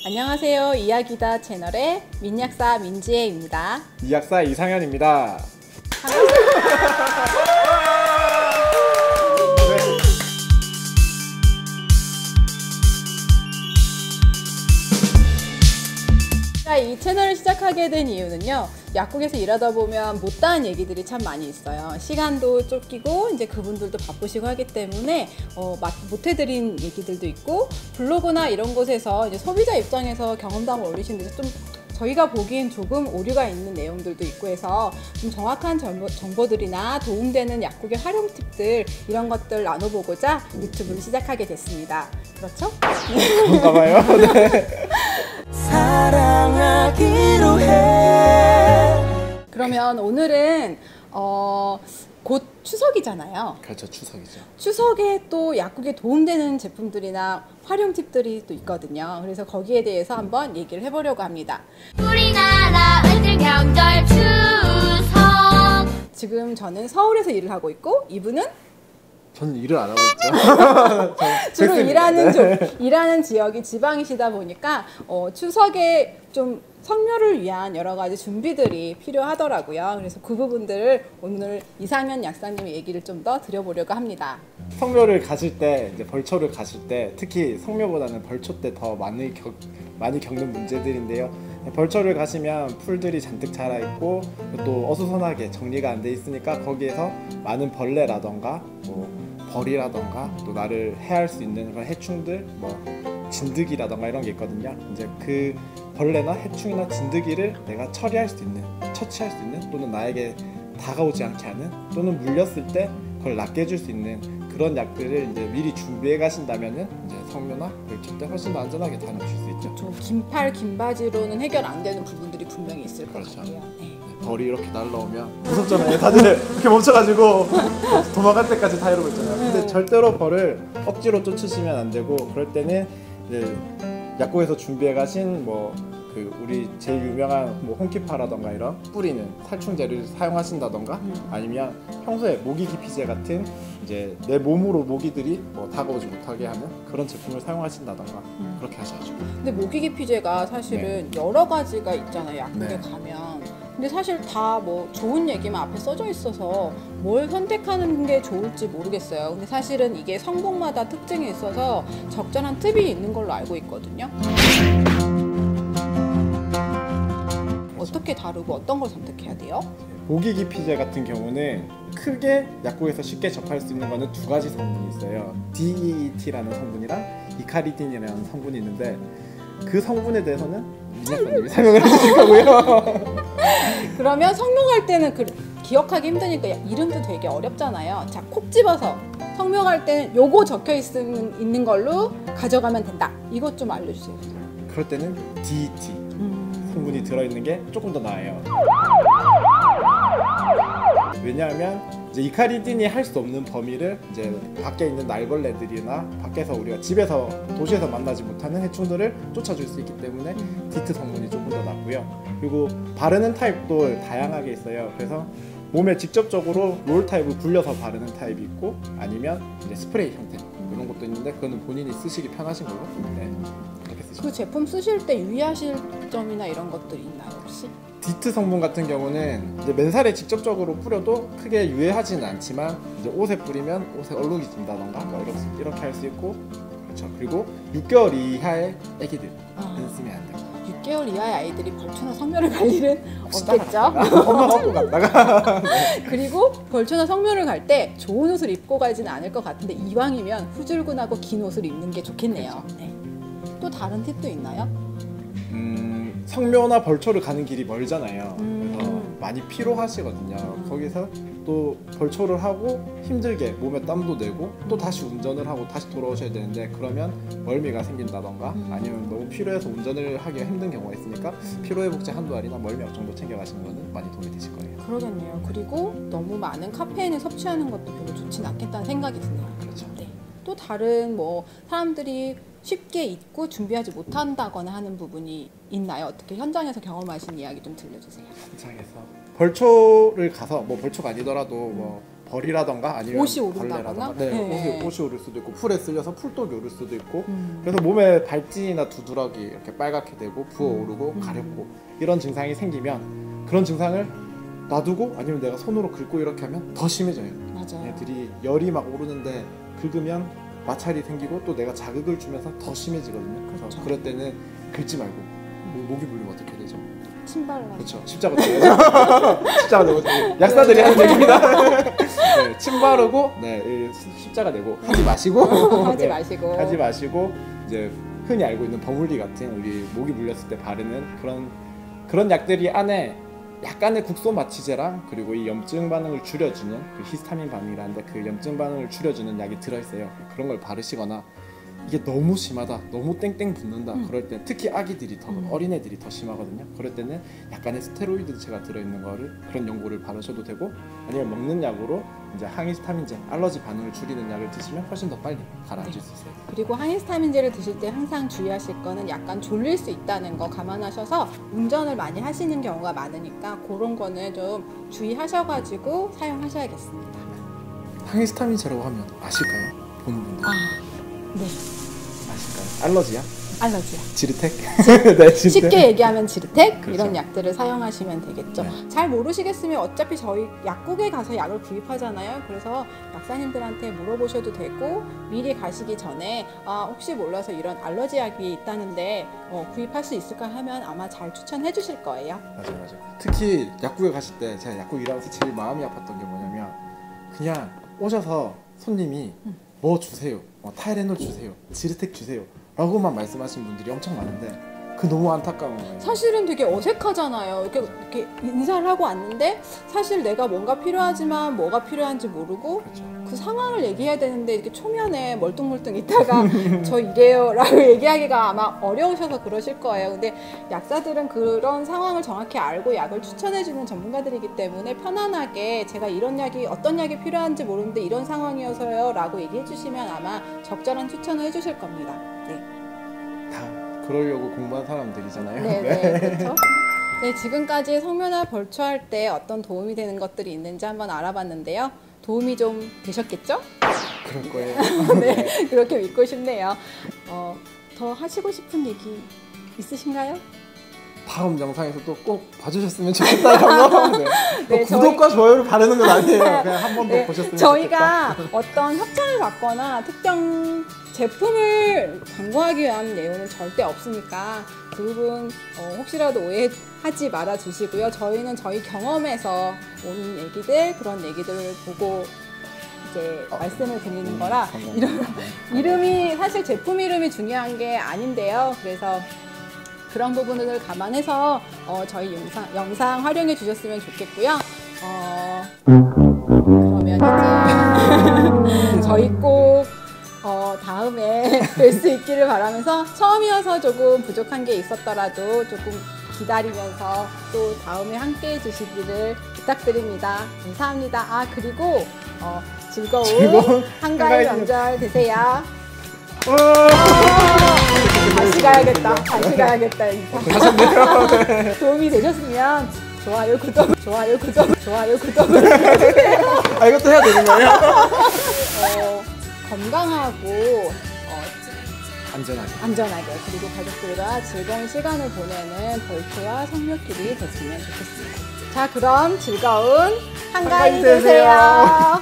안녕하세요. 이야기다 채널의 민약사 민지혜입니다. 이약사 이상현입니다. 이 채널을 시작하게 된 이유는요, 약국에서 일하다 보면 못다한 얘기들이 참 많이 있어요. 시간도 쫓기고 이제 그분들도 바쁘시고 하기 때문에 못해드린 얘기들도 있고, 블로그나 이런 곳에서 이제 소비자 입장에서 경험담을 올리시는데 좀 저희가 보기엔 조금 오류가 있는 내용들도 있고 해서 좀 정확한 정보들이나 도움되는 약국의 활용 팁들, 이런 것들 나눠보고자 유튜브를 시작하게 됐습니다. 그렇죠? 그런가 봐요. 네. 사랑하기로 해. 그러면 오늘은 곧 추석이잖아요. 그렇죠, 추석이죠. 추석에 또 약국에 도움되는 제품들이나 활용 팁들이 또 있거든요. 그래서 거기에 대해서 한번 얘기를 해보려고 합니다. 우리나라 은퇴 명절 추석. 지금 저는 서울에서 일을 하고 있고, 이분은 저는 일을 안 하고 있죠. 주로 네. 일하는 지역이 지방이시다 보니까 추석에 좀 성묘를 위한 여러 가지 준비들이 필요하더라고요. 그래서 그 부분들을 오늘 이상현 약사님의 얘기를 좀 더 드려보려고 합니다. 성묘를 가실 때, 이제 벌초를 가실 때, 특히 성묘보다는 벌초 때 더 많이 겪는 문제들인데요. 벌초를 가시면 풀들이 잔뜩 자라 있고 또 어수선하게 정리가 안 돼 있으니까 거기에서 많은 벌레라던가 뭐 벌이라던가 또 나를 해할 수 있는 그런 해충들, 뭐 진드기라던가 이런 게 있거든요. 이제 그 벌레나 해충이나 진드기를 내가 처치할 수 있는 또는 나에게 다가오지 않게 하는, 또는 물렸을 때 그걸 낫게 해줄 수 있는 그런 약들을 이제 미리 준비해 가신다면은 이제 성묘나 벌초 때 훨씬 더 안전하게 다녀오실 수 있죠. 좀 긴팔 긴 바지로는 해결 안 되는 부분들이 분명히 있을 것 그렇죠. 같아요. 네. 벌이 이렇게 날라오면 무섭잖아요. 다들 이렇게 멈춰가지고 도망갈 때까지 다 이러고 있잖아요. 근데 절대로 벌을 억지로 쫓으시면 안 되고, 그럴 때는 이제 약국에서 준비해 가신 우리 제일 유명한 홍키파라던가 이런 뿌리는 살충제를 사용하신다던가, 아니면 평소에 모기 기피제 같은 이제 내 몸으로 모기들이 다가오지 못하게 하는 그런 제품을 사용하신다던가 그렇게 하셔야죠. 근데 모기 기피제가 사실은 여러 가지가 있잖아요, 약국에 네. 가면. 근데 사실 다 좋은 얘기만 앞에 써져 있어서 뭘 선택하는 게 좋을지 모르겠어요. 근데 사실은 이게 성분마다 특징이 있어서 적절한 팁이 있는 걸로 알고 있거든요. 어떻게 다루고 어떤 걸 선택해야 돼요? 모기 기피제 같은 경우는 크게 약국에서 쉽게 접할 수 있는 거는 두 가지 성분이 있어요. DEET라는 성분이랑 이카리딘이라는 성분이 있는데, 그 성분에 대해서는 민약사님이 설명을 해주실 거고요. 그러면 성명할 때는 기억하기 힘드니까 이름도 되게 어렵잖아요. 자, 콕 집어서 성명할 때는 요거 적혀 있는 걸로 가져가면 된다. 이것 좀 알려주세요. 그럴 때는 DET 성분이 들어있는 게 조금 더 나아요. 왜냐하면 이제 이카리딘이 할 수 없는 범위를 이제 밖에 있는 날벌레들이나 밖에서 우리가 집에서 도시에서 만나지 못하는 해충들을 쫓아줄 수 있기 때문에 디트 성분이 조금 더 낫고요. 그리고 바르는 타입도 다양하게 있어요. 그래서 몸에 직접적으로 롤 타입을 굴려서 바르는 타입이 있고, 아니면 이제 스프레이 형태 이런 것도 있는데, 그거는 본인이 쓰시기 편하신 걸로 그렇게 쓰시면. 그 제품 쓰실 때 유의하실 점이나 이런 것들이 있나요, 혹시? 디트 성분 같은 경우는 이제 맨살에 직접적으로 뿌려도 크게 유해하지는 않지만, 이제 옷에 뿌리면 옷에 얼룩이 든다던가 이렇게 할 수 있고, 그렇죠. 그리고 6개월 이하의 아기들은 쓰면 안 돼요. 6개월 이하의 아이들이 벌초나 성묘를 갈 일은 없겠죠? 엄마가 업고 갔다가 네. 그리고 벌초나 성묘를 갈 때 좋은 옷을 입고 가지는 않을 것 같은데, 이왕이면 후줄근하고 긴 옷을 입는 게 좋겠네요. 네. 또 다른 팁도 있나요? 성묘나 벌초를 가는 길이 멀잖아요. 그래서 많이 피로하시거든요. 거기서 또 벌초를 하고 힘들게 몸에 땀도 내고 또 다시 운전을 하고 다시 돌아오셔야 되는데, 그러면 멀미가 생긴다던가 아니면 너무 피로해서 운전을 하기가 힘든 경우가 있으니까 피로회복제 한두 알이나 멀미약 정도 챙겨가시는 거는 많이 도움이 되실 거예요. 그러겠네요. 그리고 너무 많은 카페인을 섭취하는 것도 별로 좋진 않겠다는 생각이 드네요. 그렇죠. 네. 또 다른 사람들이 쉽게 잊고 준비하지 못한다거나 하는 부분이 있나요? 어떻게 현장에서 경험하신 이야기 좀 들려주세요. 현장에서 벌초를 가서 벌초가 아니더라도 벌이라던가 아니면 옷이 오른다거나? 벌레라던가 네, 네. 옷이 오를 수도 있고 풀에 쓸려서 풀독이 오를 수도 있고 그래서 몸에 발진이나 두드러기 이렇게 빨갛게 되고 부어오르고 가렵고 이런 증상이 생기면 그런 증상을 놔두고 아니면 내가 손으로 긁고 이렇게 하면 더 심해져요. 맞아요. 애들이 열이 막 오르는데 긁으면 마찰이 생기고 또 내가 자극을 주면서 더 심해지거든요. 그래서 그렇죠. 그럴 때는 긁지 말고 목이 물리면 어떻게 되죠? 침발라. 그렇죠. 십자가 들어야죠. 십자가 내고 약사들이 하는 얘기입니다. 네, 침 바르고 십자가 내고 하지 마시고 하지 마시고 하지 마시고 이제 흔히 알고 있는 버물리 같은 우리 목이 물렸을 때 바르는 그런 약들이 안에 약간의 국소 마취제랑 그리고 이 염증 반응을 줄여주는 그 히스타민 반응이라는데 그 염증 반응을 줄여주는 약이 들어있어요. 그런 걸 바르시거나 이게 너무 심하다, 너무 땡땡 붓는다 그럴 때 특히 아기들이 더 어린애들이 더 심하거든요. 그럴 때는 약간의 스테로이드제가 들어있는 거를 그런 연고를 바르셔도 되고 아니면 먹는 약으로 이제 항히스타민제, 알러지 반응을 줄이는 약을 드시면 훨씬 더 빨리 가라앉을 수 있어요. 그리고 항히스타민제를 드실 때 항상 주의하실 거는 약간 졸릴 수 있다는 거 감안하셔서 운전을 많이 하시는 경우가 많으니까 그런 거는 좀 주의하셔가지고 사용하셔야겠습니다. 항히스타민제라고 하면 아실까요? 보는 분들 네, 아실까요? 알러지야? 알러지야. 지르텍? 네, 지르텍. 쉽게 얘기하면 지르텍 그렇죠. 이런 약들을 사용하시면 되겠죠. 네. 잘 모르시겠으면 어차피 저희 약국에 가서 약을 구입하잖아요. 그래서 약사님들한테 물어보셔도 되고 미리 가시기 전에 혹시 몰라서 이런 알러지 약이 있다는데 구입할 수 있을까 하면 아마 잘 추천해 주실 거예요. 맞아요. 특히 약국에 가실 때 제가 약국 일하면서 제일 마음이 아팠던 게 뭐냐면 그냥 오셔서 손님이 뭐 주세요, 타이레놀 주세요, 지르텍 주세요 라고만 말씀하신 분들이 엄청 많은데 그 너무 안타까운 거예요. 사실은 되게 어색하잖아요. 이렇게 인사를 하고 왔는데 사실 내가 뭔가 필요하지만 뭐가 필요한지 모르고 그렇죠. 그 상황을 얘기해야 되는데 이렇게 초면에 멀뚱멀뚱 있다가 저 이래요 라고 얘기하기가 아마 어려우셔서 그러실 거예요. 근데 약사들은 그런 상황을 정확히 알고 약을 추천해주는 전문가들이기 때문에 편안하게 제가 이런 약이 어떤 약이 필요한지 모르는데 이런 상황이어서요 라고 얘기해 주시면 아마 적절한 추천을 해주실 겁니다. 네. 다 그러려고 공부한 사람들이잖아요. 네, 그렇죠. 네, 지금까지 성면화 벌초할 때 어떤 도움이 되는 것들이 있는지 한번 알아봤는데요. 도움이 좀 되셨겠죠? 그럴 거예요. 네, 그렇게 믿고 싶네요. 더 하시고 싶은 얘기 있으신가요? 다음 영상에서도 꼭 봐주셨으면 좋겠다라고. 네. 네, 구독과 좋아요를 바르는 건 아니에요. 그냥 한 번 더 네, 보셨으면 저희가 어떤 협찬을 받거나 특정 제품을 광고하기 위한 내용은 절대 없으니까 그 부분 혹시라도 오해하지 말아 주시고요. 저희는 저희 경험에서 온 얘기들 그런 얘기들을 보고 이제 말씀을 드리는 거라 이름이 사실 제품 이름이 중요한 게 아닌데요. 그래서 그런 부분을 감안해서 저희 영상 활용해 주셨으면 좋겠고요. 그러면 이제 저희 꼭 다음에 뵐 수 있기를 바라면서 처음이어서 조금 부족한 게 있었더라도 조금 기다리면서 또 다음에 함께 해주시기를 부탁드립니다. 감사합니다. 그리고 즐거운 한가위 명절 되세요. 다시 가야겠다. 도움이 되셨으면 좋아요, 구독. 이것도 해야 되는 거예요? 건강하고 안전하게 그리고 가족들과 즐거운 시간을 보내는 벌초와 성묘길이 됐으면 좋겠습니다. 자, 그럼 즐거운 한가위 되세요.